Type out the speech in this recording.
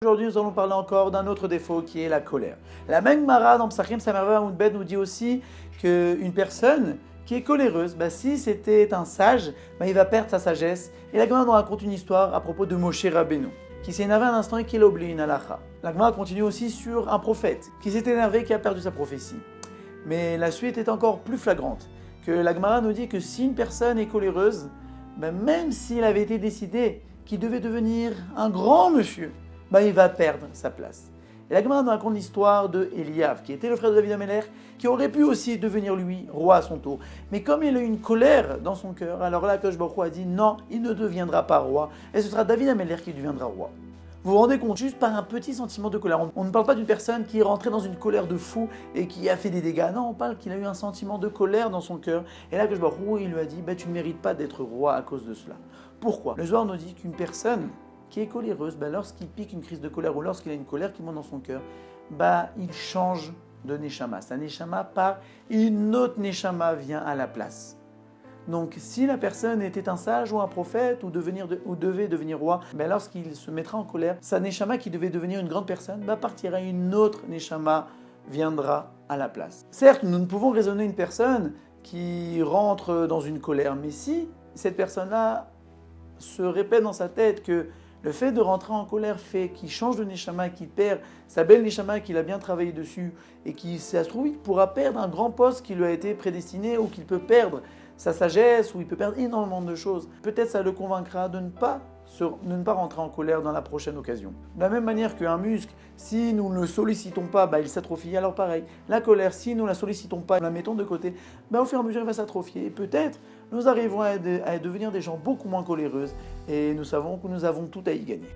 aujourd'hui, nous allons parler encore d'un autre défaut qui est la colère. La même Gemara dans Psachim Samerva Amoud nous dit aussi qu'une personne qui est coléreuse, si c'était un sage, il va perdre sa sagesse. Et la Gemara nous raconte une histoire à propos de Moshe Rabbeinu, qui s'est énervé un instant et qui a oublié une halakha. La Gemara continue aussi sur un prophète qui s'est énervé et qui a perdu sa prophétie. Mais la suite est encore plus flagrante, que la Gemara nous dit que si une personne est coléreuse, même s'il avait été décidé qu'il devait devenir un grand monsieur, il va perdre sa place. Et la Gemara nous raconte l'histoire de Eliav, qui était le frère de David Améler, qui aurait pu aussi devenir lui roi à son tour. Mais comme il a eu une colère dans son cœur, alors là, Akadosh Baruch Hu a dit non, il ne deviendra pas roi, et ce sera David Améler qui deviendra roi. Vous vous rendez compte, juste par un petit sentiment de colère. On ne parle pas d'une personne qui est rentrée dans une colère de fou et qui a fait des dégâts. Non, on parle qu'il a eu un sentiment de colère dans son cœur. Et là, Akadosh Baruch Hu, il lui a dit, tu ne mérites pas d'être roi à cause de cela. Pourquoi ? Le Zohar nous dit qu'une personne qui est coléreuse, lorsqu'il pique une crise de colère ou lorsqu'il a une colère qui monte dans son cœur, il change de neshama. Sa neshama part, une autre neshama vient à la place. Donc si la personne était un sage ou un prophète ou devait devenir roi, lorsqu'il se mettra en colère, sa neshama qui devait devenir une grande personne, partira, une autre neshama viendra à la place. Certes, nous ne pouvons raisonner une personne qui rentre dans une colère, mais si cette personne-là se répète dans sa tête que le fait de rentrer en colère fait qu'il change de neshama, qu'il perd sa belle neshama, qu'il a bien travaillé dessus, et qu'il, si ça se trouve, il pourra perdre un grand poste qui lui a été prédestiné, ou qu'il peut perdre sa sagesse, ou il peut perdre énormément de choses. Peut-être ça le convaincra de ne pas rentrer en colère dans la prochaine occasion. De la même manière qu'un muscle, si nous ne le sollicitons pas, il s'atrophie. Alors pareil, la colère, si nous ne la sollicitons pas, nous la mettons de côté, au fur et à mesure, elle va s'atrophier. Et peut-être, nous arrivons à devenir des gens beaucoup moins coléreux et nous savons que nous avons tout à y gagner.